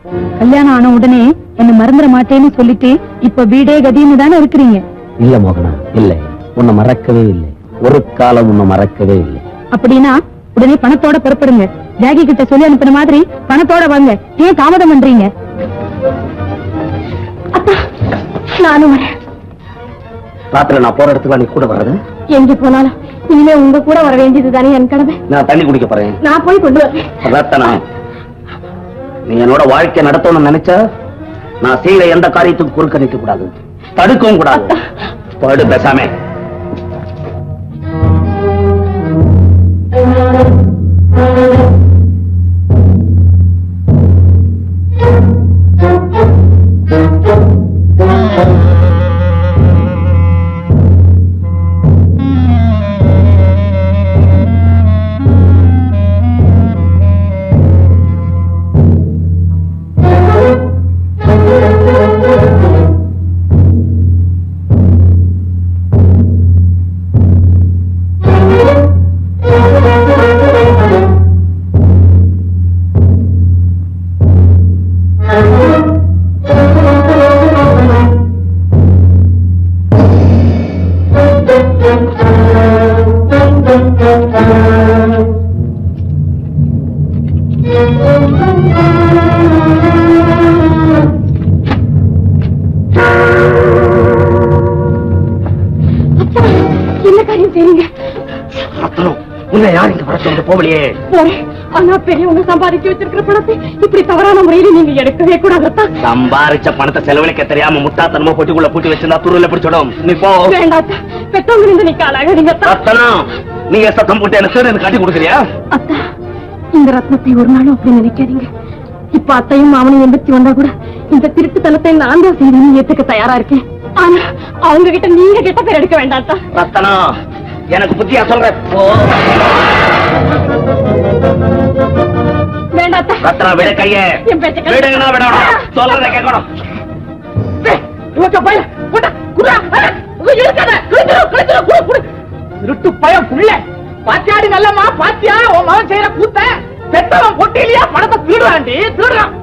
கல்யாணம் ஆன உடனே என்ன மறந்துட மாட்டேன்னு சொல்லிட்டு இப்ப வீடே கதின்னு தானே இருக்கிறீங்க. இல்ல மோகனா, இல்ல, உன்னை மறக்கவே இல்லை. ஒரு காலம் உன்னை மறக்கவே இல்லை. அப்படின்னா உடனே பணத்தோட புறப்படுங்க. ஜாகி கிட்ட சொல்லி அனுப்பின மாதிரி பணத்தோட வாங்க. ஏன் தாமதம் பண்றீங்க? அத்தா, நானும் வரேன். ராத்திரி நான் போற இடத்துக்கு நீ கூட வர்றது? எங்க போனாலும் இனிமே உங்க கூட வர வேண்டியது தானே என் கடமை. நான் தண்ணி குடிக்க போறேன். நான் போய் கொண்டு வரேன். ரத்தனா, நீ என்னோட வாழ்க்கை நடத்தணும்னு நினைச்சா நான் செய்யற எந்த காரியத்துக்கு குறுக்க நிற்க கூடாது, தடுக்கவும் கூடாது. படு பேசாம. பெரியவங்க சம்பாதிக்க வச்சிருக்கிற பணத்தை இப்படி தவறான முறையில நீங்க எடுக்கவே கூடாது. சம்பாதிச்ச பணத்தை செலவழிக்க தெரியாம முட்டாத்தனமா பொட்டிக்குள்ள பூட்டி வச்சிருந்தா துருல பிடிச்சிடும். நீ போ. வேண்டாம், பெற்றவங்க இருந்து நீங்க அழகாதீங்க. நீங்க சத்தம் போட்டு எனக்கு காட்டி கொடுக்குறியா? அத்தா, இந்த ரத்னத்தை ஒரு நாளும் அப்படி நினைக்காதீங்க. இப்ப அத்தையும் மாமனும் எந்திரிச்சு வந்தா கூட இந்த திருட்டுத்தனத்தை நான் தான் செய்து ஏத்துக்க தயாரா இருக்கேன். ஆனா அவங்க கிட்ட நீங்க கிட்ட பேர் எடுக்க வேண்டாம். ரத்தனா, எனக்கு புத்தியா சொல்ற. வேண்டாம் ரத்னா, விட கைய. விடுங்கண்ணா, விடணும். சொல்றத கேட்கணும். திருட்டு பயம் புள்ள பாத்தியாடி நல்லமா பாத்தியா உன் மகன் செய்யற கூத்த பெத்தவன் பொட்டிலியா பணத்தை திருடுறாண்டி திருடுறான்.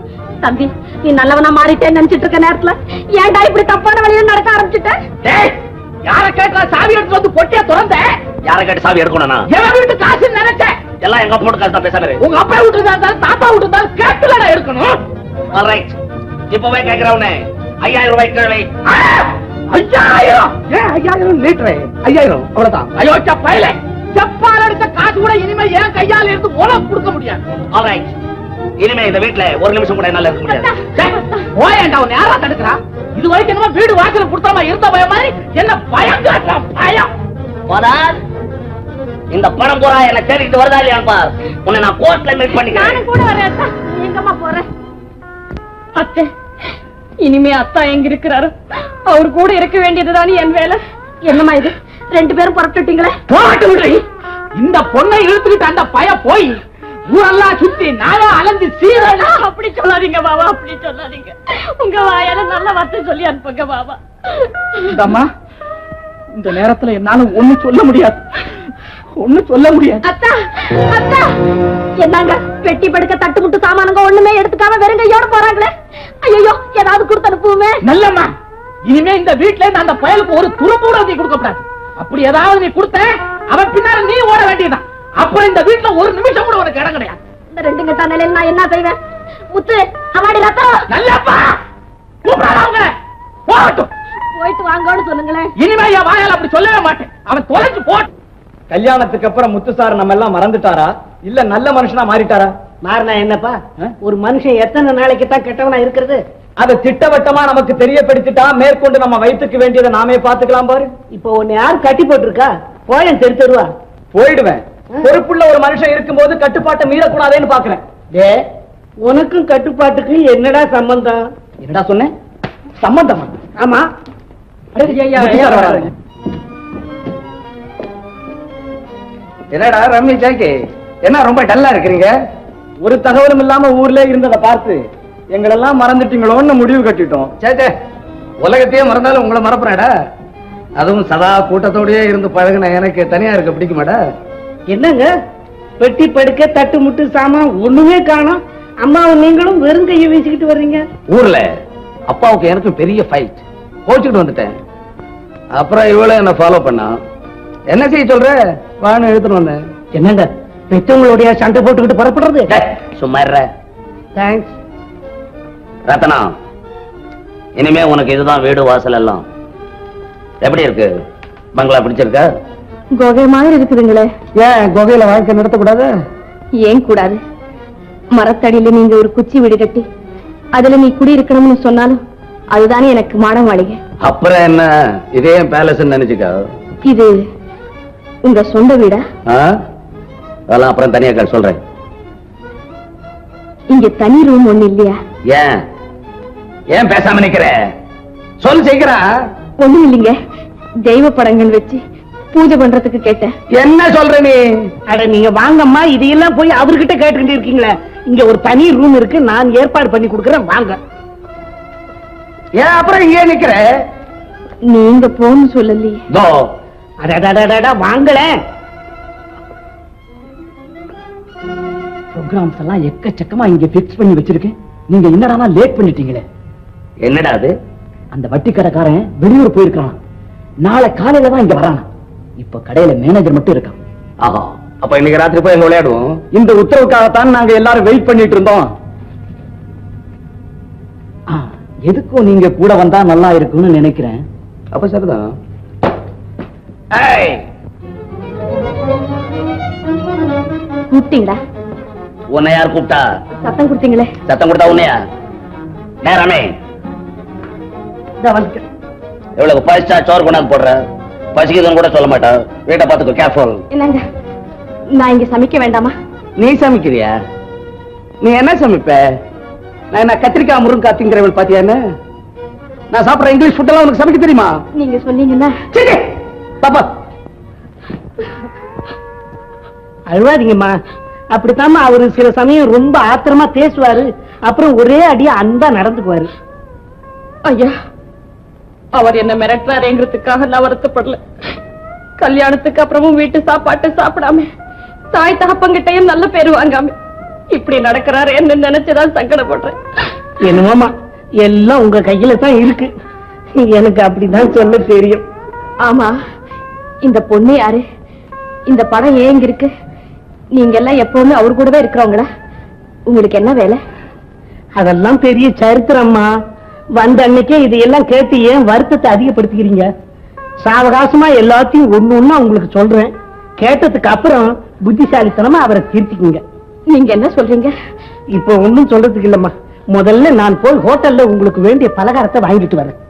தம்பி, நீ நல்லவனா மாறிட்டேன்னு நினைச்சிட்டு இருக்க நேரத்துல ஏன்டா இப்படி தப்பான வழியில நடக்க ஆரம்பிச்சுட்ட? யார கேட்டா சாவி எடுத்து வந்து பொட்டியா திறந்த? யார கேட்டு சாவி எடுக்கணும்? எவன் வீட்டு காசு நினைச்சேன். எல்லாம் எங்க அப்பா காசு தான் பேசுறேன். உங்க அப்பா வீட்டு இருந்தாலும் தாத்தா வீட்டு இருந்தாலும் கேட்டுலடா எடுக்கணும். இப்பவே கேட்கிறவனே 5000 ரூபாய் கேள்வி. 5000? ஏன் 5000 லிட்டரு? 5000 அவ்வளவுதான். அயோச்சா பயலே, செப்பால் அடிச்ச காசு கூட இனிமே ஏன் கையால இருந்து உனக்கு கொடுக்க முடியாது. இனிமே இந்த வீட்டுல ஒரு நிமிஷம் கூட என்னால இருக்க முடியாது. ஓயேண்டா, உன்னை யாரா தடுக்கிறா? இது வரைக்கும் என்னமோ வீடு வாசல கொடுத்தாம இருந்த பயம் மாதிரி என்ன பயம் காட்டுறான். பயம் இந்த பணம் பூரா என்ன தேடிட்டு வருதா இல்லையா பார். உன்னை நான் கோர்ட்ல மீட் பண்ணிக்கிறேன். கூட வரேன். எங்கம்மா போறேன்? அத்தை, இனிமே அத்தா எங்க இருக்கிறாரு அவர் கூட இருக்க வேண்டியதுதானே என் வேலை. என்னம்மா இது, 2 பேரும் புறப்பட்டுட்டீங்களே? போட்டு விடு. இந்த பொண்ணை இழுத்துக்கிட்டு அந்த பய போய் ஊரெல்லாம் சுத்தி நாயா அலைஞ்சு சீரா. அப்படி சொல்லாதீங்க பாபா, அப்படி சொல்லாதீங்க. உங்க வாயால நல்ல வார்த்தை சொல்லி அனுப்புங்க பாபா. அம்மா, இந்த நேரத்துல என்னால ஒண்ணு சொல்ல முடியாது. அத்தா, அத்தா, என்னங்க பெட்டி படுக்க தட்டு முட்டு சாமானுங்க ஒண்ணுமே எடுத்துக்காம வெறும் கையோட போறாங்களே. ஐயோ, ஏதாவது கொடுத்து அனுப்புவோமே. நல்லம்மா, இனிமே இந்த வீட்டுல இருந்து அந்த பயலுக்கு ஒரு துரும்பூட நீ கொடுக்க கூடாது. அப்படி ஏதாவது நீ கொடுத்த அவன் பின்னால நீ ஓட வேண்டியதான். அப்புறம் இந்த வீட்டுல ஒரு நிமிஷம் கூட உனக்கு இடம் கிடையாது. இந்த 2 கட்டா நிலையில நான் என்ன செய்வேன்? முத்து, அவாடி லத்தா. நல்லப்பா, கூப்பிடாதவங்க போகட்டும். போயிட்டு வாங்கன்னு சொல்லுங்களேன். இனிமே என் வாயால அப்படி சொல்லவே மாட்டேன். அவன் தொலைஞ்சு போட்டு. கல்யாணத்துக்கு அப்புறம் முத்து சார் நம்ம எல்லாம் மறந்துட்டாரா இல்ல நல்ல மனுஷனா மாறிட்டாரா? மாறினா என்னப்பா, ஒரு மனுஷன் எத்தனை நாளைக்கு தான் கெட்டவனா இருக்கிறது? அதை திட்டவட்டமா நமக்கு தெரியப்படுத்திட்டா மேற்கொண்டு நம்ம வயிற்றுக்கு வேண்டியதை நாமே பாத்துக்கலாம் பாரு. இப்ப உன்னை யார் கட்டி போட்டிருக்கா? போயன் தெருவா போயிடுவேன். பொறுப்புள்ள ஒரு மனுஷன் இருக்கும்போது கட்டுப்பாட்டை மீறக்கூடாதேன்னு பாக்குறேன். உனக்கும் கட்டுப்பாட்டுக்கு என்னடா சம்பந்தம்? என்னடா சொன்னேன்? சம்பந்தமா? ஆமா. என்னடா ரம்மி ஜாக்கி, என்ன ரொம்ப டல்லா இருக்கிறீங்க? ஒரு தகவலும் இல்லாம ஊர்ல இருந்ததை பார்த்து எங்களெல்லாம் மறந்துட்டீங்களோன்னு முடிவு கட்டிட்டோம். சேச்சே, உலகத்தையே மறந்தாலும் உங்களை மறப்புறேடா. அதுவும் சதா கூட்டத்தோடயே இருந்து பழகுன எனக்கு தனியா இருக்க பிடிக்குமாடா? என்னங்க பெட்டி படுக்க தட்டு முட்டு சாமான் ஒண்ணுமே காணோம். அம்மாவும் நீங்களும் வெறும் கையை வீசிக்கிட்டு வர்றீங்க. ஊர்ல அப்பாவுக்கு எனக்கு பெரிய ஃபைட், கோச்சுக்கிட்டு வந்துட்டேன். அப்புறம் இவளை என்ன ஃபாலோ பண்ணா. என்ன செய்ய சொல்ற? வான்னு எடுத்துட்டு வந்தேன். என்னங்க பெற்றவங்களுடைய சண்டை போட்டுக்கிட்டு புறப்படுறது? சும்மா இருற. தேங்க்ஸ். ரத்னா, இனிமே உனக்கு இதுதான் வீடு வாசல் எல்லாம். எப்படி இருக்கு? பங்களா பிடிச்சிருக்கா? குகை மாதிரி இருக்குதுங்களே. ஏன் குகையில வாழ்க்கை நடத்தக்கூடாது? ஏன் கூடாது? மரத்தடியில நீங்க ஒரு குச்சி வீடு கட்டி அதுல நீ குடியிருக்கணும்னு சொன்னாலும் அதுதானே எனக்கு மாட மாளிகை. அப்புறம் என்ன, இதே பேலஸ் நினைச்சுக்கா. இது உங்க சொந்த வீடா? அதெல்லாம் அப்புறம் தனியா சொல்றேன். இங்க தனி ரூம் ஒண்ணு இல்லையா? ஏன் ஏன் பேசாம நிக்கிற? சொல் சீக்கிரம். ஒண்ணும் இல்லைங்க, தெய்வ படங்கள் வச்சு பூஜை பண்றதுக்கு கேட்டேன். என்ன சொல்ற நீ? அட நீங்க வாங்கம்மா, இதையெல்லாம் போய் அவர்கிட்ட கேட்டுக்கிட்டு இருக்கீங்களே. இங்க ஒரு தனி ரூம் இருக்கு, நான் ஏற்பாடு பண்ணி கொடுக்கறேன், வாங்க. ஏன் அப்புறம் இங்கே நிக்கிற? நீங்க போன்னு சொல்லலையே. அடடடடடா வாங்களேன். ப்ரோகிராம்ஸ் எல்லாம் எக்கச்சக்கமா இங்க பிக்ஸ் பண்ணி வச்சிருக்கேன். நீங்க என்னடா லேட் பண்ணிட்டீங்களே. என்னடா அது? அந்த வட்டி கடைக்காரன் வெளியூர் போயிருக்கான். நாளை காலையில தான் இங்க வரான். இப்ப கடையில மேனேஜர் மட்டும் இருக்கான். ஆஹா, அப்ப இன்னைக்கு ராத்திரி போய் எங்க விளையாடுவோம். இந்த உத்தரவுக்காகத்தான் நாங்க எல்லாரும் வெயிட் பண்ணிட்டு இருந்தோம். எதுக்கும் நீங்க கூட வந்தா நல்லா இருக்கும்னு நினைக்கிறேன். அப்ப சரிதான். கூப்பிட்டீங்களா? உன்னை யார் கூப்பிட்டா? சத்தம் கொடுத்தீங்களே. சத்தம் கொடுத்தா உன்னையா? நேரமே எவ்வளவு பசிச்சா சோறு கொண்டாந்து போடுற? பசிக்குதுன்னு கூட சொல்ல மாட்டா. வீட்டை பார்த்துக்கோ, கேர்ஃபுல். என்னங்க, நான் இங்க சமைக்க வேண்டாமா? நீ சமைக்கிறியா? நீ என்ன சமைப்ப? நான் என்ன கத்திரிக்காய் முருங்கக்காய் திங்கிறவள் பாத்தியா? என்ன நான் சாப்பிடுற இங்கிலீஷ் ஃபுட் எல்லாம் உனக்கு சமைக்க தெரியுமா? நீங்க சொன்னீங்கன்னா. பாப்பா அழுவாதீங்கம்மா. அப்படித்தாம்மா அவரு சில சமயம் ரொம்ப ஆத்திரமா பேசுவாரு, அப்புறம் ஒரே அடியா அன்பா நடந்துக்குவாரு. ஐயா, அவர் என்ன மிரட்டுறாருங்கிறதுக்காக நான் வருத்தப்படல. கல்யாணத்துக்கு அப்புறமும் வீட்டு சாப்பாட்டு சாப்பிடாம தாய் தகப்பங்கிட்டையும் நல்ல பேரு வாங்காம இப்படி நடக்கிறாரு என்ன நினைச்சுதான் சங்கடப்படுறேன். என்னமாமா, எல்லாம் உங்க கையில தான் இருக்கு. எனக்கு அப்படிதான் சொல்ல தெரியும். ஆமா, இந்த பொண்ணு யாரு? இந்த படம் ஏங்க இருக்கு? நீங்க எல்லாம் எப்பவுமே அவர் கூடவே இருக்கிறவங்களா? உங்களுக்கு என்ன வேலை? அதெல்லாம் பெரிய சரித்திரம்மா. வந்த அன்னைக்கே இதையெல்லாம் கேட்டு ஏன் வருத்தத்தை அதிகப்படுத்திக்கிறீங்க? சாவகாசமா எல்லாத்தையும் ஒண்ணு உங்களுக்கு சொல்றேன். கேட்டதுக்கு அப்புறம் புத்திசாலித்தனமா அவரை திருத்திக்குங்க. நீங்க என்ன சொல்றீங்க? இப்ப ஒண்ணும் சொல்றதுக்கு இல்லம்மா. முதல்ல நான் போய் ஹோட்டல்ல உங்களுக்கு வேண்டிய பலகாரத்தை வாங்கிட்டு வரேன்.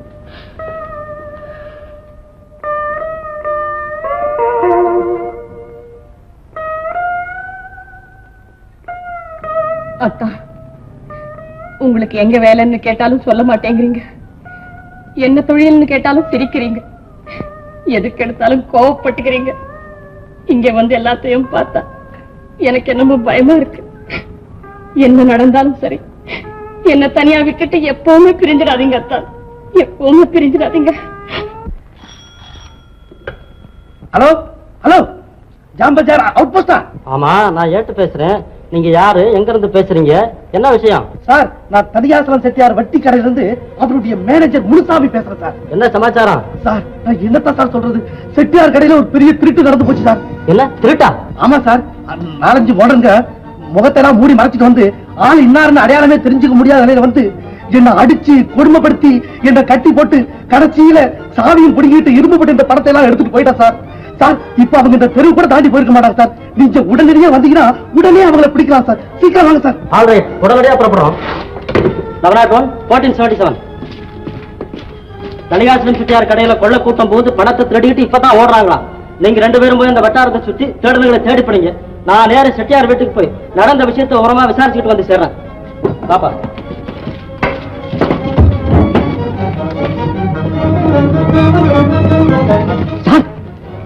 அக்கா, உங்களுக்கு எங்க வேலைன்னு கேட்டாலும் சொல்ல மாட்டேங்கிறீங்க. என்ன தொழில்னு கேட்டாலும் சிரிக்கிறீங்க. எதுக்கு எடுத்தாலும் கோவப்பட்டுக்கிறீங்க. இங்க வந்து எல்லாத்தையும் பார்த்தா எனக்கு என்னமோ பயமா இருக்கு. என்ன நடந்தாலும் சரி, என்ன தனியா விட்டுட்டு எப்பவுமே பிரிஞ்சிடாதீங்க அத்தா, எப்பவுமே பிரிஞ்சிடாதீங்க. ஹலோ ஹலோ, ஜாம்பஜார் அவுட் போஸ்டா? ஆமா, நான் ஏட்டு பேசுறேன். நீங்க யாரு, எங்க இருந்து பேசுறீங்க, என்ன விஷயம்? சார், நான் தனியாசலம் செட்டியார் வட்டி கடையில இருந்து அவருடைய மேனேஜர் முனுசாமி பேசுறேன் சார். என்ன சமாச்சாரம்? சார், நான் என்னத்தான் சார் சொல்றது, செட்டியார் கடையில ஒரு பெரிய திருட்டு நடந்து போச்சு சார். என்ன திருட்டா? ஆமா சார், 4-5 ஓடங்க முகத்தெல்லாம் மூடி மறைச்சிட்டு வந்து ஆள் இன்னாருன்னு அடையாளமே தெரிஞ்சுக்க முடியாத நிலையில வந்து என்ன அடிச்சு கொடுமைப்படுத்தி என்ன கட்டி போட்டு கடைசியில சாவியும் பிடிங்கிட்டு இரும்பு பட்டு இந்த படத்தை எல்லாம் எடுத்துட்டு போயிட்டா சார். சார், இப்ப அவங்க இந்த தெருவு கூட தாண்டி போயிருக்க மாட்டாங்க சார். நீங்க உடனடியே வந்தீங்கன்னா உடனே அவங்களை பிடிக்கலாம் சார். சீக்கிரம் வாங்க சார். ஆல்ரைட், உடனடியா புறப்படுறோம். 1477 தனிகாசலம் செட்டியார் கடையில கொள்ள கூட்டம் போது பணத்தை திருடிட்டு இப்பதான் ஓடுறாங்களா. நீங்க 2 பேரும் போய் அந்த வட்டாரத்தை சுத்தி தேடுதல்களை தேடி பண்ணீங்க. நான் நேர செட்டியார் வீட்டுக்கு போய் நடந்த விஷயத்தை உரமா விசாரிச்சுட்டு வந்து சேர்றேன். பாப்பா, சார்,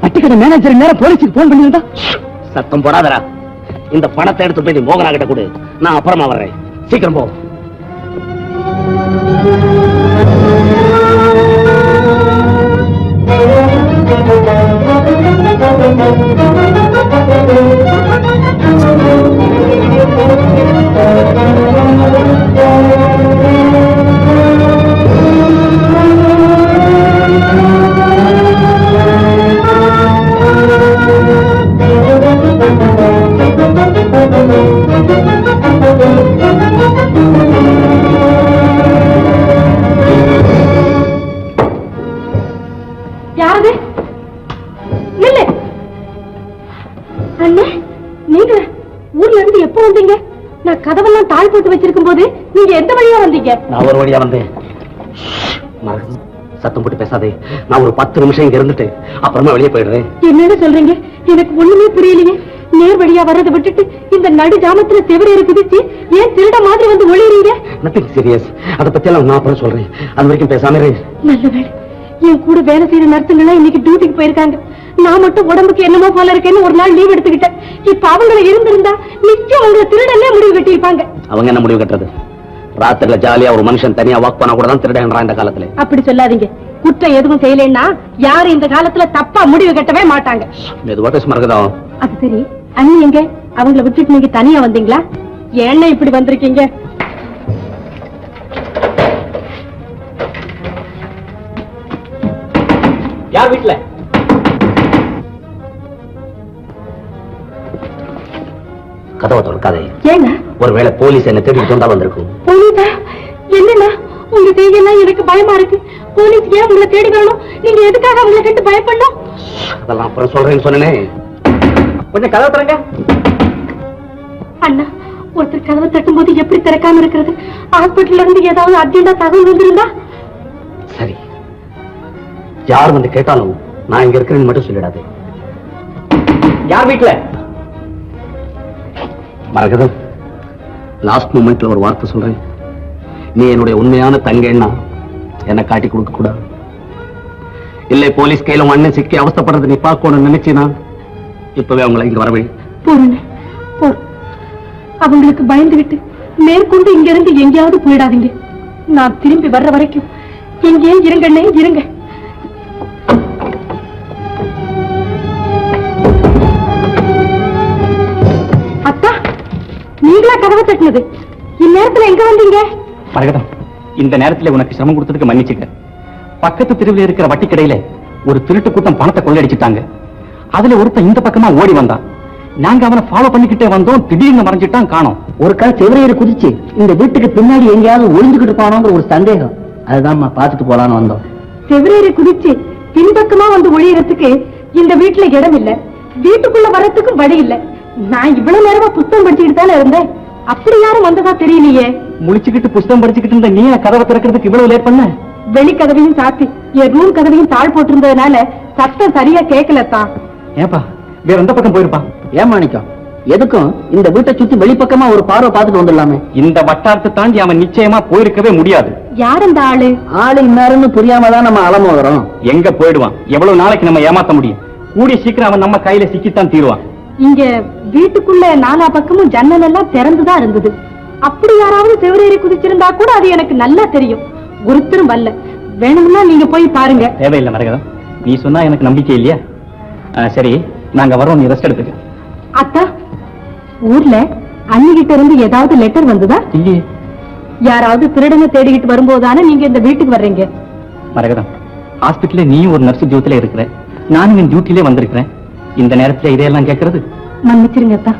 வட்டிக்கடை மேனேஜர் நேரம் போலீஸுக்கு போன் பண்ணிருந்தா. சத்தம் போடாதடா. இந்த பணத்தை எடுத்து போய் மோகனா கிட்ட கொடு, நான் அப்புறமா வர்றேன். சீக்கிரம் போ. இருக்கும்போது நீங்க எந்த வழியா வந்தீங்க? நான் ஒரு வழியா வந்தேன். சத்தம் போட்டு பேசாதே. நான் ஒரு 10 நிமிஷம் இங்க இருந்துட்டு அப்புறமா வெளியே போயிடுறேன். என்னன்னு சொல்றீங்க? எனக்கு ஒண்ணுமே புரியலையே. நேர் வழியா வர்றதை விட்டுட்டு இந்த நடு ஜாமத்துல செவரேறி குதிச்சு ஏன் திருட மாதிரி வந்து ஒளிறீங்க? Nothing serious. அதை பத்தி எல்லாம் நான் அப்புறம் சொல்றேன். அது வரைக்கும் பேசாம இரு. நல்ல வேலை, என் கூட வேலை செய்யற நர்சுங்கெல்லாம் இன்னைக்கு டியூட்டிக்கு போயிருக்காங்க. நான் மட்டும் உடம்புக்கு என்னமோ போல இருக்கேன்னு ஒரு நாள் லீவ் எடுத்துக்கிட்டேன். இப்ப அவங்களை இருந்திருந்தா நிச்சயம் அவங்களை திருடனே முடிவு கட்டியிருப்பாங்க. அவங்க என்ன முடிவு கட்டுறது? ராத்திரில ஜாலியா ஒரு மனுஷன் தனியா வாக் பண்ண கூட தான் திருடன்றான் இந்த காலத்துல. அப்படி சொல்லாதீங்க. குற்றம் எதுவும் செய்யலைன்னா யாரும் இந்த காலத்துல தப்பா முடிவு கட்டவே மாட்டாங்க. மெதுவா பேச மறக்குதா? அது சரி, அண்ணி எங்க? அவங்களை விட்டுட்டு நீங்க தனியா வந்தீங்களா? ஏன்னா இப்படி வந்திருக்கீங்க? யார் வீட்டுல? கதவை திறக்காதே. ஏங்க? ஒருவேளை போலீஸ் என்ன தேடிட்டு வந்தா வந்திருக்கும். போலீஸா? என்னன்னா உங்க செய்யலாம் எனக்கு பயமா இருக்கு. போலீஸ் ஏன் உங்களை தேடி வரணும்? நீங்க எதுக்காக அவங்களை கண்டு பயப்படணும்? அதெல்லாம் அப்புறம் சொல்றேன்னு சொன்னேனே. கொஞ்சம் கதவை திறங்க. அண்ணா, ஒருத்தர் கதவை தட்டும் போது எப்படி திறக்காம இருக்கிறது? ஹாஸ்பிட்டல்ல இருந்து ஏதாவது அர்ஜென்டா தகவல் வந்திருந்தா? சரி, யார் வந்து கேட்டாலும் நான் இங்க இருக்கிறேன்னு மட்டும் சொல்லிடாது. யார் வீட்டுல? மரகதம், லாஸ்ட் மூமெண்ட்ல ஒரு வார்த்தை சொல்றேன். நீ என்னுடைய உண்மையான தங்கைன்னா என்ன காட்டி கொடுக்க கூடாது. இல்லை போலீஸ் கையில அண்ணன் சிக்கி அவஸ்தப்படுறது நீ பார்க்கணும்னு நினைச்சினா இப்பவே அவங்களை இங்க வரவே. போறேன் போறேன். அவங்களுக்கு பயந்துகிட்டு மேற்கொண்டு இங்க இருந்து எங்கேயாவது போயிடாதீங்க. நான் திரும்பி வர்ற வரைக்கும் எங்கேயே இருங்கண்ணே, இருங்க. அத்தா, நீங்களா கதவை தட்டினது? இந்நேரத்துல எங்க வந்தீங்க? மரகதம், இந்த நேரத்துல உனக்கு சிரமம் கொடுத்ததுக்கு மன்னிச்சுக்க. பக்கத்து தெருவில் இருக்கிற வட்டி கடையில ஒரு திருட்டு கூட்டம் பணத்தை கொள்ளையடிச்சிட்டாங்க. அதுல ஒருத்தன் இந்த பக்கமா ஓடி வந்தான். நாங்க அவனை ஃபாலோ பண்ணிக்கிட்டே வந்தோம். திடீர்னு மறைஞ்சிட்டான், காணோம். ஒரு கால் செவரையரை குதிச்சு இந்த வீட்டுக்கு பின்னாடி எங்கேயாவது ஒளிஞ்சுக்கிட்டு இருப்பானோங்கிற ஒரு சந்தேகம். அதுதான் பாத்துட்டு போலான்னு வந்தோம். செவரேறி குதிச்சு பின்பக்கமா வந்து ஒளியறதுக்கு இந்த வீட்டுல இடம் இல்ல, வீட்டுக்குள்ள வர்றதுக்கும் வழி இல்ல. நான் இவ்வளவு நேரமா புத்தகம் படிச்சுக்கிட்டு தானே இருந்தேன். அப்படி யாரும் வந்ததா தெரியலையே. முழிச்சுக்கிட்டு புஸ்தகம் படிச்சுக்கிட்டு இருந்த நீ கதவை திறக்கிறதுக்கு இவ்வளவு லேட் பண்ண? வெளிக்கதவையும் சாத்தி என் ரூம் கதவையும் தாழ் போட்டிருந்ததுனால சத்தம் சரியா கேட்கலத்தான். ஏப்பா, வேற எந்த பக்கம் போயிருப்பா? ஏமாணிக்கம், எதுக்கும் இந்த வீட்டை சுத்தி வெளிப்பக்கமா ஒரு பார்வை பார்த்துட்டு வந்துடலாமே. இந்த வட்டாரத்தை தாண்டி அவன் நிச்சயமா போயிருக்கவே முடியாது. யார் அந்த ஆளு? ஆளு இன்னாருன்னு புரியாம தான் நம்ம அலமோதுறோம். எங்க போயிடுவான்? எவ்வளவு நாளைக்கு நம்ம ஏமாத்த முடியும்? கூடிய சீக்கிரம் அவன் நம்ம கையில சிக்கித்தான் தீருவான். இங்க வீட்டுக்குள்ள நாலா பக்கமும் ஜன்னல் எல்லாம் திறந்துதான் இருந்தது. அப்படி யாராவது செவரேறி குதிச்சிருந்தா கூட அது எனக்கு நல்லா தெரியும். ஒருத்தரும் வரல. வேணும்னா நீங்க போய் பாருங்க. தேவையில்லை மரகதம், நீ சொன்னா எனக்கு நம்பிக்கை இல்லையா? சரி, நாங்க வரோம், நீ ரெஸ்ட் எடுத்துக்க. அத்தா, ஊர்ல அண்ணிகிட்ட இருந்து ஏதாவது லெட்டர் வந்ததா? இல்லையே. யாராவது திருடனை தேடிக்கிட்டு வரும்போதானே நீங்க இந்த வீட்டுக்கு வர்றீங்க? மரகதம், ஹாஸ்பிட்டல்ல நீயும் ஒரு நர்ஸ் டியூட்டில இருக்கிற, நானும் என் டியூட்டிலே வந்திருக்கிறேன். இந்த நேரத்துல இதையெல்லாம் கேட்கறது? மன்னிச்சிருங்க அத்தா,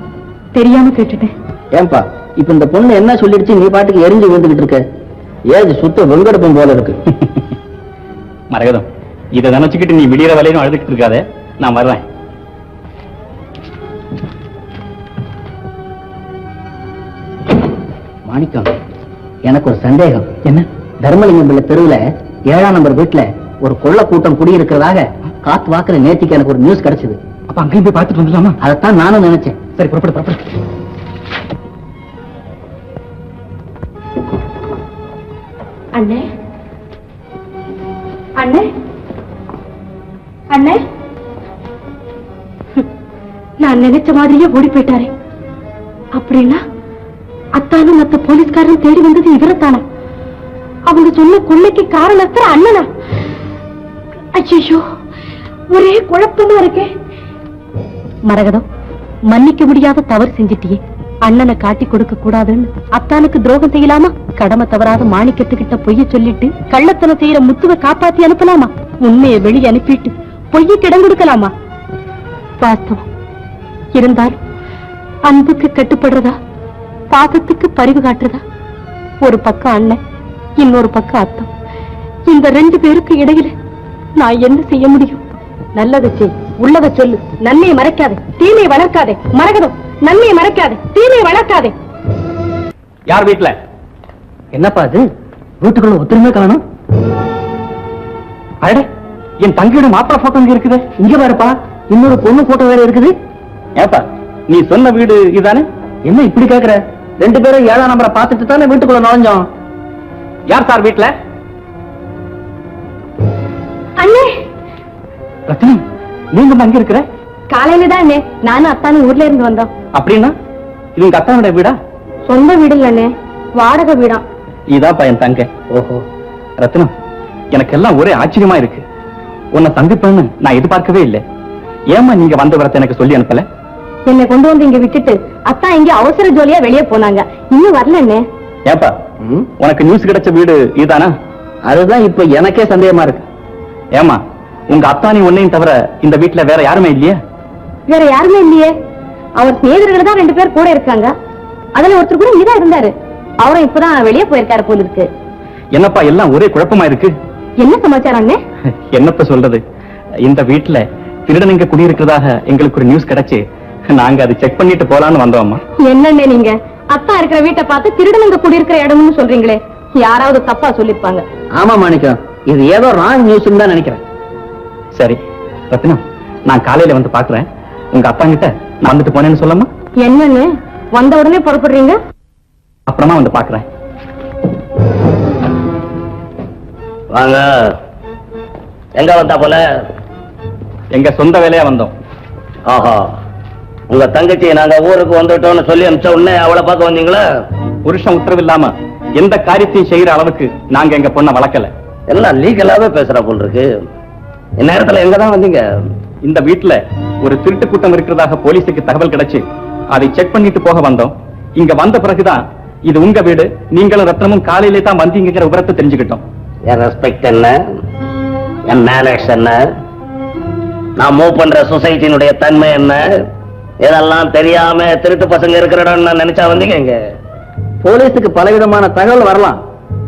தெரியாம கேட்டுட்டேன். ஏன்பா, இப்ப இந்த பொண்ணு என்ன சொல்லிடுச்சு? நீ பாட்டுக்கு எரிஞ்சு விழுந்துகிட்டு இருக்க. ஏது சுத்த வெங்கடப்பம் போல இருக்கு. மரகதம், இதை நினைச்சுக்கிட்டு நீ விடியற வேலையும் அழுதுகிட்டு இருக்காத. நான் வர்றேன். மாணிக்கம், எனக்கு ஒரு சந்தேகம். என்ன? தர்மலிங்கம் பிள்ளை தெருவுல 7ஆம் நம்பர் வீட்டுல ஒரு கொள்ள கூட்டம் குடியிருக்கிறதாக காத்து வாக்குல நேத்திக்கு எனக்கு ஒரு நியூஸ் கிடைச்சது. அப்ப அங்கேயும் போய் பார்த்துட்டு வந்துடலாமா? அதைத்தான் நானும் நினைச்சேன். சரி, புறப்படு புறப்படு. அண்ணே, அண்ணே, அண்ணே, நான் நினைச்ச மாதிரியே ஓடி போயிட்டாரே. அப்படின்னா அத்தானும் மத்த போலீஸ்காரன் தேடி வந்தது இவரத்தானா? அவங்க சொன்ன கொள்ளைக்கு காரணத்தை அண்ணனா? ஐயோ, ஒரே குழப்பமா இருக்கே. மரகதம், மன்னிக்க முடியாத தவறு செஞ்சிட்டியே. அண்ணனை காட்டி கொடுக்க கூடாதுன்னு அத்தானுக்கு துரோகம் செய்யலாமா? கடமை தவறாத மாணிக்கத்துக்கிட்ட பொய்ய சொல்லிட்டு கள்ளத்தனம் செய்யற முத்துவை காப்பாத்தி அனுப்பலாமா? உண்மையை வெளியே அனுப்பிட்டு பொய்யுக்கு இடம் கொடுக்கலாமா? வாஸ்தவம் இருந்தாலும் அன்புக்கு கட்டுப்படுறதா, பாசத்துக்கு பரிவு காட்டுறதா? ஒரு பக்கம் அண்ணன், இன்னொரு பக்கம் அத்தம். இந்த 2 பேருக்கு இடையில நான் என்ன செய்ய முடியும்? நல்லதை செய், உள்ளதை சொல்லு, நன்மையை மறைக்காதே, தீமையை வளர்க்காதே. மரகதம், நன்மையை மறைக்காதே, தீமையை வளர்க்காதே. யார் வீட்டுல? என்னப்பா அது வீட்டுக்குள்ள ஒத்துருமே காணும்? அடே, என் தங்கியோட மாப்பிள போட்டோ இங்க இருக்குது. இங்க பாருப்பா, இன்னொரு பொண்ணு போட்டோ வேற இருக்குது. ஏப்பா, நீ சொன்ன வீடு இதுதானே? என்ன இப்படி கேக்குற? 2 பேரும் 7ஆம் நம்பரை பார்த்துட்டு தானே வீட்டுக்குள்ள நுழைஞ்சோம். யார் சார் வீட்டுல? அண்ணே, ரத்னம், நீங்க அங்க இருக்கிற? காலையில தான் அண்ணே நானும் அத்தானும் ஊர்ல இருந்து வந்தோம். அப்படின்னா இது உங்க அத்தானுடைய வீடா? சொந்த வீடு இல்ல அண்ணே, வாடகை வீடா. இதாப்பா என் தங்க. ஓஹோ ரத்னம், எனக்கு எல்லாம் ஒரே ஆச்சரியமா இருக்கு. உன்னை சந்திப்பேன்னு நான் எதிர்பார்க்கவே இல்லை. ஏமா நீங்க வந்த வரத்தை எனக்கு சொல்லி அனுப்பல? என்னை கொண்டு வந்து இங்க விட்டுட்டு அத்தா இங்க அவசர ஜோலியா வெளியே போனாங்க, இன்னும் வரல அண்ணே. ஏப்பா, உனக்கு நியூஸ் கிடைச்ச வீடு இதுதானா? அதுதான் இப்ப எனக்கே சந்தேகமா இருக்கு. ஏமா, உங்க அத்தானி உன்னையும் தவிர இந்த வீட்டுல வேற யாருமே இல்லையா? வேற யாருமே இல்லையே. அவர் சிநேகிதர்கள் தான் 2 பேர் கூட இருக்காங்க. அதுல ஒருத்தர் கூட இங்கதான் இருந்தாரு. அவரும் இப்பதான் வெளியே போயிருக்காரு போல இருக்கு. என்னப்பா எல்லாம் ஒரே குழப்பமா இருக்கு. என்ன சமாச்சாரம் அண்ணே? என்னப்ப சொல்றது, இந்த வீட்டுல திருடனுங்க குடியிருக்கிறதாக எங்களுக்கு ஒரு நியூஸ் கிடைச்சு நாங்க அதை செக் பண்ணிட்டு போலான்னு வந்தோம்மா. என்னண்ணே நீங்க அத்தா இருக்கிற வீட்டை பார்த்து திருடனுங்க குடியிருக்கிற இடம்னு சொல்றீங்களே, யாராவது தப்பா சொல்லிருப்பாங்க. ஆமா மாணிக்கம், இது ஏதோ ராங் நியூஸ் தான் நினைக்கிறேன். சரி ரத்னம், நான் காலையில வந்து பாக்குறேன். உங்க அப்பா கிட்ட நான் வந்துட்டு போனேன்னு சொல்லமா? என்னன்னு வந்த உடனே புறப்படுறீங்க? அப்புறமா வந்து பாக்குறேன். வாங்க. எங்க வந்தா போல? எங்க சொந்த வேலையா வந்தோம். ஆஹா, உங்க தங்கச்சியை நாங்க ஊருக்கு வந்துட்டோம்னு சொல்லி அனுப்பிச்ச உடனே அவளை பார்க்க வந்தீங்களா? புருஷன் உத்தரவு இல்லாம எந்த காரியத்தையும் செய்யற அளவுக்கு நாங்க எங்க பொண்ணை வளர்க்கல. எல்லாம் லீகலாவே பேசுற போல் இருக்கு. இந்நேரத்துல எங்கதான் வந்தீங்க? இந்த வீட்டுல ஒரு திருட்டு கூட்டம் இருக்கிறதாக போலீஸுக்கு தகவல் கிடைச்சு அதை செக் பண்ணிட்டு போக வந்தோம். இங்க வந்த பிறகுதான் இது உங்க வீடு, நீங்களும் ரத்னமும் காலையிலே தான் வந்தீங்கிற விவரத்தை தெரிஞ்சுக்கிட்டோம். என் ரெஸ்பெக்ட் என்ன, என் மேனர்ஸ் என்ன, நான் மூவ் பண்ற சொசைட்டினுடைய தன்மை என்ன, இதெல்லாம் தெரியாம திருட்டு பசங்க இருக்கிற இடம் நான் நினைச்சா வந்தீங்க. இங்க போலீஸுக்கு பலவிதமான தகவல் வரலாம்,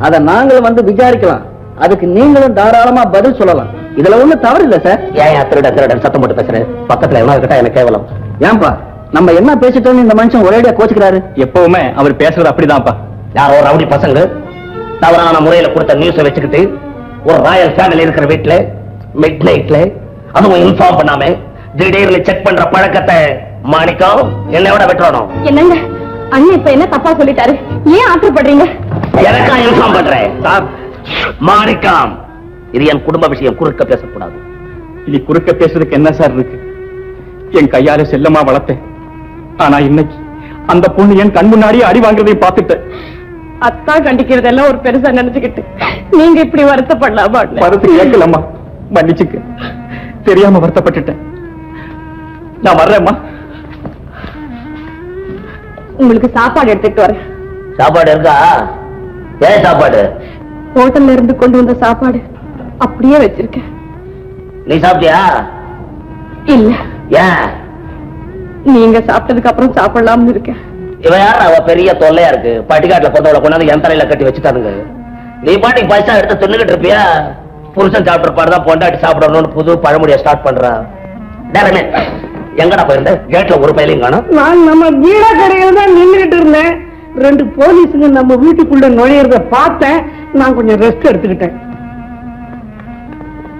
அதை நாங்களும் வந்து விசாரிக்கலாம். அதுக்கு நீங்களும் தாராளமா பதில் சொல்லலாம். இதுல ஒண்ணும் தவறு இல்ல சார். ஏன் திருடன் சத்தம் போட்டு பேசுறேன்? பக்கத்துல என்ன இருக்கட்டா எனக்கு கேவலம். ஏன்பா, நம்ம என்ன பேசிட்டோம்னு இந்த மனுஷன் ஒரேடியா கோச்சுக்கிறாரு? எப்பவுமே அவர் பேசுறது அப்படிதான்ப்பா. யாரோ ரவுடி பசங்க தவறான முறையில கொடுத்த நியூஸை வச்சுக்கிட்டு ஒரு ராயல் ஃபேமிலி இருக்கிற வீட்டுல மிட் நைட்ல அதுவும் இன்ஃபார்ம் பண்ணாம திடீர்னு செக் பண்ற பழக்கத்தை மாணிக்கம் என்னையோட விட்டுறணும். என்னங்க அண்ணன் இப்ப என்ன தப்பா சொல்லிட்டாரு, ஏன் ஆத்திரப்படுறீங்க? எனக்கா இன்ஃபார்ம் பண்றேன் சார்? மாணிக்கம், இது என் குடும்ப விஷயம், குறுக்க பேசக்கூடாது. இனி குறுக்க பேசுறதுக்கு என்ன சார் இருக்கு? என் கையால செல்லமா வளர்த்தேன். ஆனா இன்னைக்கு அந்த பொண்ணு என் கண் முன்னாடியே அடி வாங்குறதையும் பார்த்துட்டேன். அத்தா கண்டிக்கிறதெல்லாம் ஒரு பெருசா நினைச்சுக்கிட்டு நீங்க இப்படி வருத்தப்படலாமா? மறுத்து கேட்கலம்மா, மன்னிச்சுக்க. தெரியாம வருத்தப்பட்டுட்டேன். நான் வர்றேம்மா. உங்களுக்கு சாப்பாடு எடுத்துட்டு வரேன். சாப்பாடு இருக்கா? ஏன் சாப்பாடு? ஹோட்டல்ல இருந்து கொண்டு வந்த சாப்பாடு அப்படியே வச்சிருக்கேன். நீ சாப்பிட்டியா? இல்ல, ஏன்? நீங்க சாப்பிட்டதுக்கு அப்புறம் சாப்பிடலாம்னு இருக்கேன். இவன் யார்? அவ பெரிய தொல்லையா இருக்கு. பட்டிக்காட்டுல கொண்டவளை கொண்டாந்து என் தலையில கட்டி வச்சுட்டானுங்க. நீ பாட்டுக்கு பைசா எடுத்து தின்னுகிட்டு இருப்பியா? புருஷன் சாப்பிட்ற தான் பொண்டாட்டி சாப்பிடணும்னு புது பழமொழியை ஸ்டார்ட் பண்றா. எங்கடா போயிருந்த? கேட்ல ஒரு பையிலையும் காணும். நான் நம்ம வீடா கடையில தான் நின்றுகிட்டு இருந்தேன். 2 போலீஸுங்க நம்ம வீட்டுக்குள்ள நுழையிறத பார்த்தேன். நான் கொஞ்சம் ரெஸ்ட் எடுத்துக்கிட்டேன்.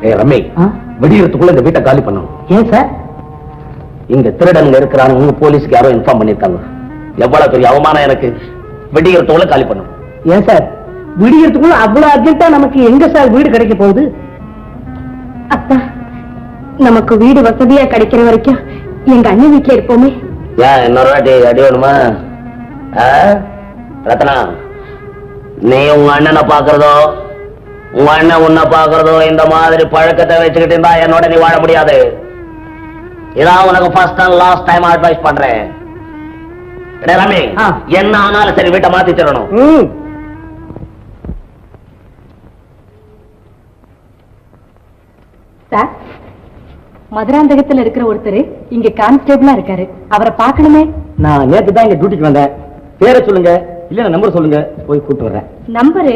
ஏய் ரம்மி, விடியறதுக்குள்ள இந்த வீட்டை காலி பண்ணணும். ஏன் சார்? இங்க திருடனுங்க இருக்கிறாங்க, உங்க போலீஸ்க்கு யாரோ இன்ஃபார்ம் பண்ணிருக்காங்க. எவ்வளவு பெரிய அவமானம் எனக்கு. விடியறதுக்குள்ள காலி பண்ணணும். ஏன் சார், விடியறதுக்குள்ள அவ்வளவு அர்ஜென்ட்டா நமக்கு எங்க சார் வீடு கிடைக்க போகுது? அத்தா, நமக்கு வீடு வசதியா கிடைக்கிற வரைக்கும் எங்க அண்ணன் வீட்டுல இருப்போமே. ஏன் இன்னொரு வாட்டி அடி வேணுமா? ரத்னா, நீ உங்க அண்ணனை பாக்குறதோ உங்க அண்ணன் உன்னை பாக்குறதோ இந்த மாதிரி பழக்கத்தை வச்சுக்கிட்டு இருந்தா என்னோட நீ வாழ முடியாது. இதான் உனக்கு first and last time advice பண்றேன். ரமி, என்ன ஆனாலும் சரி வீட்டை மாத்தி தரணும். சார், மதுராந்தகத்துல இருக்கிற ஒருத்தர் இங்க கான்ஸ்டேபிளா இருக்காரு, அவரை பார்க்கணுமே. நான் நேத்து தான் இங்க டியூட்டிக்கு வந்தேன். பேரை சொல்லுங்க, இல்ல நம்பர் சொல்லுங்க, போய் கூட்டு வர்றேன். நம்பரு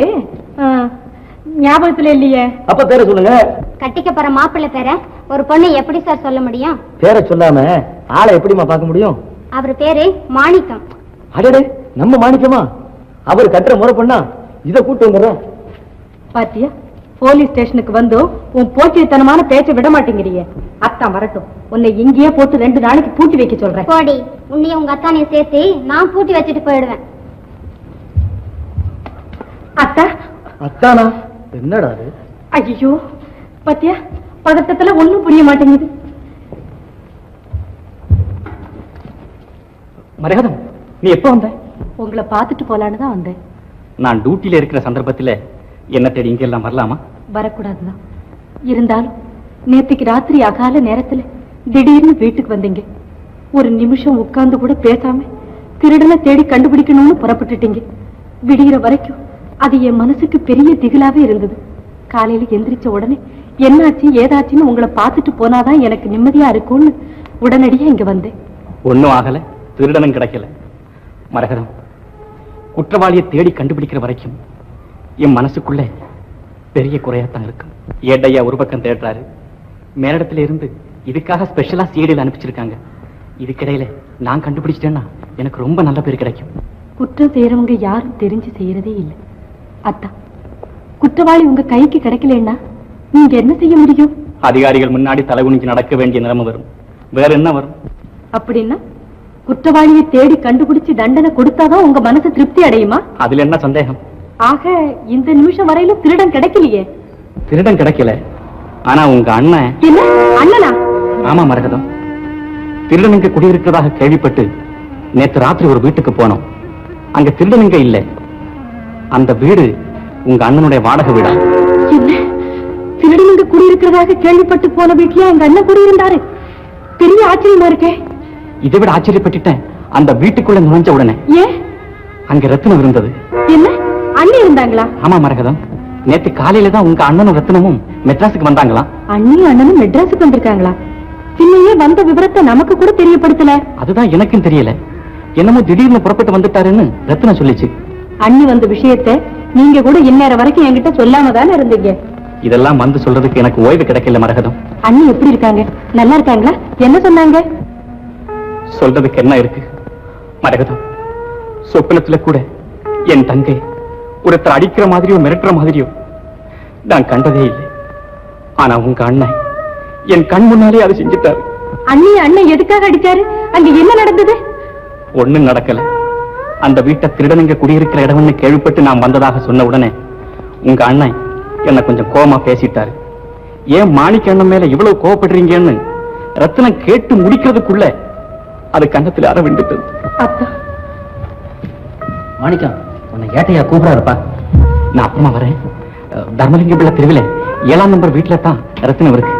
ஞாபகத்துல இல்லையே. அப்ப பேரை சொல்லுங்க. கட்டிக்க போற மாப்பிள்ளை பேரை ஒரு பொண்ணு எப்படி சார் சொல்ல முடியும்? பேரை சொல்லாம ஆளை எப்படிமா பார்க்க முடியும்? அவர் பேரு மாணிக்கம். அடடே, நம்ம மாணிக்கமா? அவர் கட்டுற முறை பண்ணா இத கூட்டு வந்துடுறேன். பாத்தியா, போலீஸ் ஸ்டேஷனுக்கு வந்து உன் போக்கியத்தனமான பேச்ச விட மாட்டேங்கிறியே. அத்தா வரட்டும், உன்னை இங்கேயே போட்டு 2 நாளைக்கு பூட்டி வைக்க சொல்றேன். போடி, உன்னையும் உங்க அத்தானையும் சேர்த்து நான் பூட்டி வச்சுட்டு போயிடுவேன். அத்தா. அத்தானா? என்னடா அது? ஐயோ, பாத்தியா, பதட்டத்துல ஒண்ணும் புரிய மாட்டேங்குது. மரகதம், நீ எப்ப வந்த? உங்களை பார்த்துட்டு போலான்னு தான் வந்தேன். நான் டியூட்டில இருக்கிற சந்தர்ப்பத்துல என்ன தேடி இங்க எல்லாம் வரலாமா? வரக்கூடாதுதான். இருந்தாலும் நேத்துக்கு ராத்திரி அகால நேரத்துல திடீர்னு வீட்டுக்கு வந்தீங்க. ஒரு நிமிஷம் உட்கார்ந்து கூட பேசாம திருடனை தேடி கண்டுபிடிக்கணும்னு புறப்பட்டுட்டீங்க. விடிகிற வரைக்கும் அது என் மனசுக்கு பெரிய திகிலாவே இருந்தது. காலையில எந்திரிச்ச உடனே என்னாச்சு ஏதாச்சுன்னு உங்களை பார்த்துட்டு போனாதான் எனக்கு நிம்மதியா இருக்கும்னு உடனடியா இங்க வந்தேன். ஒன்னும் ஆகல, திருடனும் கிடைக்கல. மரகதம், குற்றவாளியை தேடி கண்டுபிடிக்கிற வரைக்கும் என் மனசுக்குள்ள பெரிய குறையாத்தான் இருக்கும். ஏட்டையா ஒரு பக்கம் தேடுறாரு, மேலிடத்துல இருந்து இதுக்காக ஸ்பெஷலா சீடியில் அனுப்பிச்சிருக்காங்க. இதுக்கிடையில நான் கண்டுபிடிச்சிட்டேன்னா எனக்கு ரொம்ப நல்ல பேர் கிடைக்கும். குற்றம் செய்யறவங்க யாரும் தெரிஞ்சு செய்யறதே இல்லை. அத்தா, குற்றவாளி உங்க கைக்கு கிடைக்கலன்னா நீங்க என்ன செய்ய முடியும்? அதிகாரிகள் முன்னாடி தலைகுனிஞ்சு நடக்க வேண்டிய நிலைமை வரும். வேற என்ன வரும்? அப்படின்னா குற்றவாளியை தேடி கண்டுபிடிச்சு தண்டனை கொடுத்தாதான் உங்க மனசு திருப்தி அடையுமா? அதுல என்ன சந்தேகம்? ஆக இந்த நிமிஷம் வரையில திருடன் கிடைக்கலையே. திருடன் கிடைக்கல, ஆனா உங்க அண்ணன். என்ன அண்ணனா? ஆமா மரகதம், திருடனுங்க குடியிருக்கிறதாக கேள்விப்பட்டு நேற்று ராத்திரி ஒரு வீட்டுக்கு போனோம். அங்க திருடனுங்க இல்ல. அந்த வீடு உங்க அண்ணனுடைய வாடகை வீடா? என்ன, திருடனுங்க குடியிருக்கிறதாக கேள்விப்பட்டு போன வீட்டுல எங்க அண்ணன் குடியிருந்தாரு? பெரிய ஆச்சரியமா இருக்கே. இதை விட ஆச்சரியப்பட்டுட்டேன் அந்த வீட்டுக்குள்ள நுழைஞ்ச உடனே. ஏன்? அங்க ரத்தினம் இருந்தது. என்ன, அண்ணி இருந்தாங்களா? ஆமா மரகதம், நேற்று காலையில தான் உங்க அண்ணனும் ரத்தினமும் மெட்ராஸுக்கு வந்தாங்களா? அண்ணியும் அண்ணனும் மெட்ராஸுக்கு வந்திருக்காங்களா? பின்னையே வந்த விவரத்தை நமக்கு கூட தெரியப்படுத்தல. அதுதான் எனக்கும் தெரியல. என்னமோ திடீர்னு புறப்பட்டு வந்துட்டாருன்னு ரத்தினம் சொல்லிச்சு. அண்ணி வந்த விஷயத்தை நீங்க கூட இந்நேரம் வரைக்கும் என்கிட்ட சொல்லாம தானே இருந்தீங்க. இதெல்லாம் வந்து சொல்றதுக்கு எனக்கு ஓய்வு கிடைக்கல மரகதம். அண்ணி எப்படி இருக்காங்க? நல்லா இருக்காங்களா? என்ன சொன்னாங்க? சொல்றதுக்கு என்ன இருக்கு மரகதம்? சொப்பனத்துல கூட என் தங்கை ஒருத்தர் அடிக்கிற மாதிரியோ மிரட்டுற மாதிரியோ நான் கண்டதே இல்லை. ஆனா உங்க அண்ணன் என் கண் முன்னாலே அதை செஞ்சுட்டாரு. அண்ணன் எதுக்காக அடிச்சாரு? அங்க என்ன நடந்தது? ஒண்ணும் நடக்கல. அந்த வீட்டை திருடனுங்க குடியிருக்கிற இடம்னு கேள்விப்பட்டு நான் வந்ததாக சொன்ன உடனே உங்க அண்ணன் என்ன கொஞ்சம் கோபமா பேசிட்டாரு. ஏன் மாணிக்க அண்ணன் மேல இவ்வளவு கோவப்படுறீங்கன்னு ரத்தினம் கேட்டு முடிக்கிறதுக்குள்ள அது கண்ணத்துல அற விண்டுட்டது. அப்பா, மாணிக்கம் உன்னை ஏட்டையா கூப்பிடாருப்பா. நான் அப்புறமா வரேன். தர்மலிங்க பிள்ளை தெருவில் 7ஆம் நம்பர் வீட்டுல தான் ரத்தினம் இருக்கு.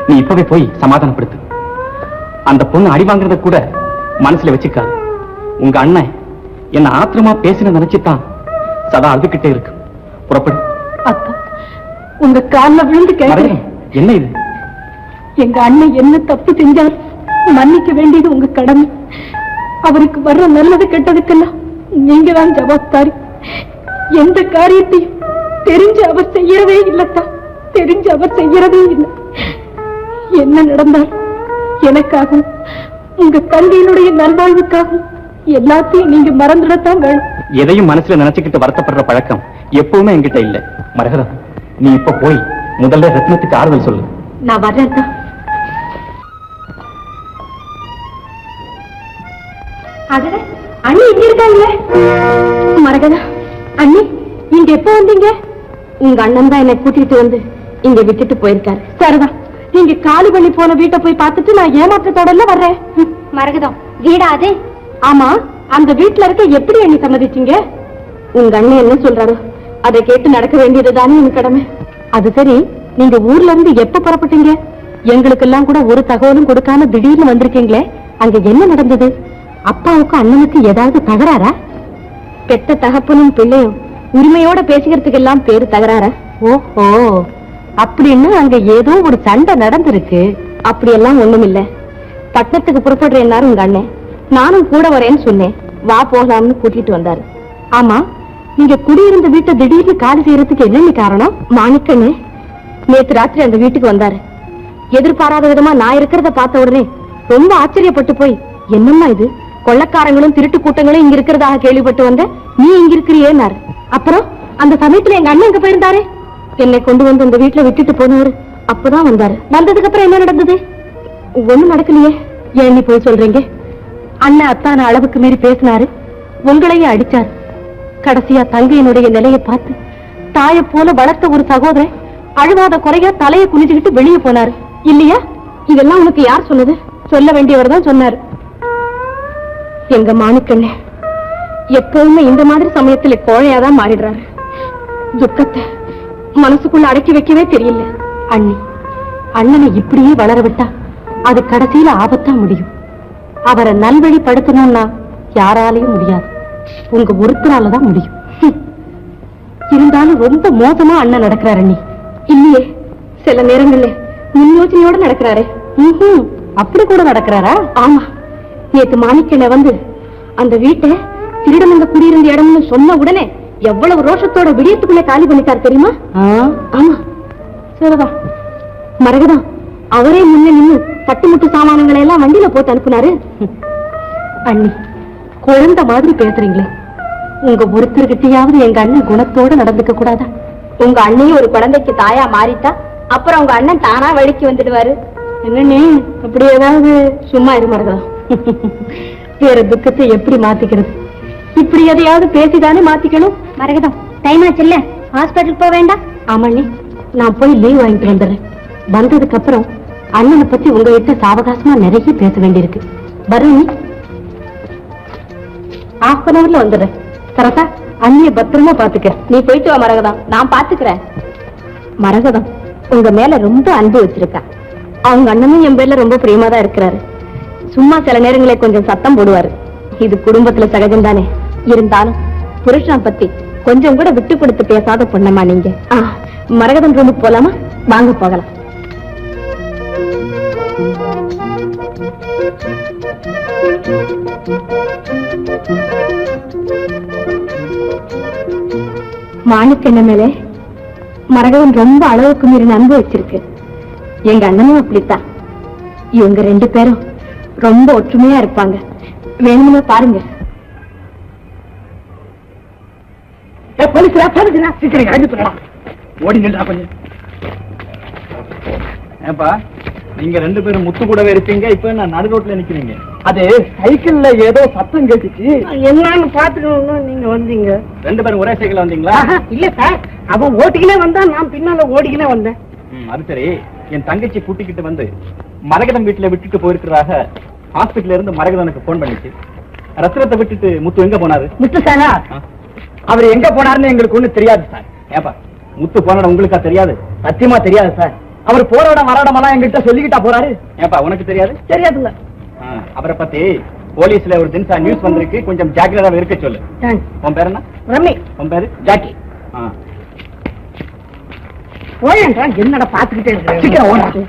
நீ இப்பவே போய் சமாதானப்படுத்து. அந்த பொண்ணு அடி வாங்குறத கூட மனசுல வச்சுக்காது. உங்க அண்ணன் என்ன ஆத்திரமா பேசின நினைச்சுதான் சதா அழுதுகிட்டே இருக்கு. புறப்படு. அப்பா, உங்க கால்ல விழுந்து கேட்கிறேன். என்ன இது? எங்க அண்ணன் என்ன தப்பு செஞ்சார் மன்னிக்க வேண்டியது உங்க கடமை. அவருக்கு வர்ற நல்லது கெட்டதுக்கெல்லாம் நீங்க தான் ஜவாப்தாரி. எந்த காரியத்தையும் தெரிஞ்சு அவர் செய்யறதே இல்லத்தா, தெரிஞ்சு அவர் செய்யறதே இல்லை. என்ன நடந்தால் எனக்காகவும் உங்க தந்தையினுடைய நல்வாழ்வுக்காகவும் எல்லாத்தையும் நீங்க மறந்துடத்தான் வேணும். எதையும் மனசுல நினைச்சுக்கிட்டு வருத்தப்படுற பழக்கம் எப்பவுமே என்கிட்ட இல்ல மரகதம். நீ இப்ப போய் முதல்ல ரத்னத்துக்கு ஆறுதல் சொல்லு. நான் வர்றேன். அட, அண்ணி இங்க இருக்காங்களே. மரகதா, அண்ணி இங்க எப்ப வந்தீங்க? உங்க அண்ணன் தான் என்னை கூட்டிட்டு வந்து இங்க விட்டுட்டு போயிருக்காரு. சரிதான், நீங்க காலி பண்ணி போன வீட்டை போய் பார்த்துட்டு நான் ஏமாற்றத்தோட வர்றேன். மரகதம், வீடா அது? ஆமா, அந்த வீட்டுல இருக்க எப்படி அண்ணி சம்மதிச்சீங்க? உங்க அண்ணன் என்ன சொல்றாரோ அதை கேட்டு நடக்க வேண்டியதுதானே என் கடமை. அது சரி, நீங்க ஊர்ல இருந்து எப்ப புறப்பட்டீங்க? எங்களுக்கெல்லாம் கூட ஒரு தகவலும் கொடுக்காம திடீர்னு வந்திருக்கீங்களே, அங்க என்ன நடந்தது? அப்பாவுக்கும் அண்ணனுக்கு ஏதாவது தகராறா? பெத்த தகப்பனும் பிள்ளையும் உரிமையோட பேசிக்கிறதுக்கு எல்லாம் பேரு தகராறா? ஓஹோ, அப்படின்னு அங்க ஏதோ ஒரு சண்டை நடந்திருக்கு. அப்படியெல்லாம் ஒண்ணும் இல்ல. பட்டணத்துக்கு புறப்படுறேன்னாரு உங்க அண்ணன். நானும் கூட வரேன்னு சொன்னேன். வா போகலாம்னு கூட்டிட்டு வந்தாரு. ஆமா, நீங்க குடியிருந்த வீட்டை திடீர்னு காலி செய்யறதுக்கு என்னென்ன காரணம்? மாணிக்கண்ணு நேத்து ராத்திரி அந்த வீட்டுக்கு வந்தாரு. எதிர்பாராத விதமா நான் இருக்கிறத பார்த்த உடனே ரொம்ப ஆச்சரியப்பட்டு போய், என்னம்மா இது, கொள்ளக்காரங்களும் திருட்டு கூட்டங்களும் இங்க இருக்கிறதாக கேள்விப்பட்டு வந்த, நீ இங்க இருக்கிறியேன்னாரு. அப்புறம் அந்த சமயத்துல எங்க அண்ணன் எங்க போயிருந்தாரு? என்னை கொண்டு வந்து அந்த வீட்டுல விட்டுட்டு போனவரு அப்பதான் வந்தாரு. வந்ததுக்கு அப்புறம் என்ன நடந்தது? ஒண்ணும் நடக்கலையே. ஏன் நீ போய் சொல்றீங்க? அண்ணன் அத்தான அளவுக்கு மீறி பேசினாரு, உங்களையும் அடிச்சாரு. கடைசியா தங்கையினுடைய நிலையை பார்த்து தாயை போல வளர்த்த ஒரு சகோதரன் அழுவாத குறையா தலையை குனிஞ்சுக்கிட்டு வெளியே போனாரு இல்லையா? இதெல்லாம் உனக்கு யார் சொன்னது? சொல்ல வேண்டியவர் தான் சொன்னாரு. எங்க மாணிக்கண்ணே எப்பவுமே இந்த மாதிரி சமயத்துல கோழையாதான் மாறிடுறாரு. துக்கத்தை மனசுக்குள்ள அடக்கி வைக்கவே தெரியல. அண்ணனை இப்படியே வளர விட்டா அது கடைசியில ஆபத்தா முடியும். அவரை நல்வழிப்படுத்தணும்னா யாராலையும் முடியாது, உங்க ஒருத்தராலதான் முடியும். இருந்தாலும் ரொம்ப மோசமா அண்ணன் நடக்கிறாரு. அண்ணி இல்லையே, சில நேரங்கள்ல முன்யோசனையோட நடக்கிறாரு. அப்படி கூட நடக்கிறாரா? ஆமா, நேத்து மாணிக்கண்ண வந்து அந்த வீட்டை திருடனங்க குடியிருந்த இடம்னு சொன்ன உடனே எவ்வளவு ரோஷத்தோட விடியத்துக்குள்ளே காலி பண்ணிட்டார் தெரியுமா? ஆமா சரிதான். மரகதான் அவரே முன்ன நின்னு தட்டுமுட்டு சாமானங்களை எல்லாம் வண்டியில போட்டு அனுப்புனாரு. அண்ணி குழந்தை மாதிரி பேசுறீங்களே, உங்க ஒருத்தர்கிட்டயாவது எங்க அண்ணன் குணத்தோட நடந்துக்க கூடாதா? உங்க அண்ணையும் ஒரு குழந்தைக்கு தாயா மாறிட்டா அப்புறம் உங்க அண்ணன் தானா வழிக்கு வந்துடுவாரு. என்னன்னே அப்படி ஏதாவது? சும்மா இரு மரகதம். வேற துக்கத்தை எப்படி மாத்திக்கிறது? இப்படி எதையாவது பேசிதானே மாத்திக்கணும். மரகதம் டைம் ஆச்சுல்ல, ஹாஸ்பிட்டல் போக வேண்டாம்? ஆமாண்ணே, நான் போய் லீவ் வாங்கிட்டு வந்துடுறேன். வந்ததுக்கு அப்புறம் அண்ணனை பத்தி உங்ககிட்ட சாவகாசமா நிறைய பேச வேண்டியிருக்கு. வரும், ஹாஃப் அன் அவர்ல வந்துடுறேன். கரெக்டா? அண்ணிய பத்திரமா பாத்துக்க. நீ போயிட்டு வா மரகதம், நான் பாத்துக்கிறேன். மரகதம் உங்க மேல ரொம்ப அன்பு வச்சிருக்கா. அவங்க அண்ணனும் என் பேர்ல ரொம்ப பிரியமா தான் இருக்கிறாரு. சும்மா சில நேரங்களே கொஞ்சம் சத்தம் போடுவாரு. இது குடும்பத்துல சகஜம் தானே. இருந்தாலும் புருஷனை பத்தி கொஞ்சம் கூட விட்டு கொடுத்து பேசாத பொண்ணமா நீங்க. மரகதம் ரூமுக்கு போலாமா? வாங்க போகலாம். மாணிக்கண்ண மேலே மரகதம் ரொம்ப அளவுக்கு மீறின அன்பு வச்சிருக்கு. எங்க அண்ணனும் அப்படித்தான். இவங்க ரெண்டு பேரும் ரொம்ப ஒற்றுமையா இருப்பாங்க. வேணும்னு பாருங்க. ஓடி நின்றா கொஞ்சம். ஏப்பா நீங்க ரெண்டு பேரும் முத்து கூடவே இருப்பீங்க, இப்ப நான் நடு ரோட்ல நிக்கிறீங்க. அது சைக்கிள்ல ஏதோ சத்தம் கேட்டுச்சு, என்னன்னு பாத்துக்கணும் நீங்க வந்தீங்க. ரெண்டு பேரும் ஒரே சைக்கிள்ல வந்தீங்களா? இல்ல சார், அவன் ஓட்டிக்கினே வந்தா, நான் பின்னால ஓடிக்கினே வந்தேன். அது சரி. என் தங்கச்சி கூட்டிக்கிட்டு வந்து மரகதம் வீட்டுல விட்டுட்டு போயிருக்கிறதாக ஹாஸ்பிட்டல்ல இருந்து மரகதனுக்கு போன் பண்ணிச்சு. ரத்தினத்தை விட்டுட்டு முத்து எங்க போனாரு? முத்து சாரா, அவர் எங்க போனாருன்னு எங்களுக்கு ஒண்ணு தெரியாது சார். ஏப்பா முத்து போனட உங்களுக்கா தெரியாது? சத்தியமா தெரியாது சார். அவர் போறோட மராடமெல்லாம் எங்கிட்ட சொல்லிக்கிட்டா போறாரு. ஏப்பா உனக்கு தெரியாது? தெரியாதுல்ல. அவரை பத்தி போலீஸ்ல ஒரு தினசா நியூஸ் வந்திருக்கு, கொஞ்சம் ஜாக்கிரதா இருக்க சொல்லு. உன் பேர் என்ன? ரம்மி. உன் பேரு? ஜாக்கி. போயேன்டா, என்னடா பாத்துக்கிட்டே இருக்கிறேன்.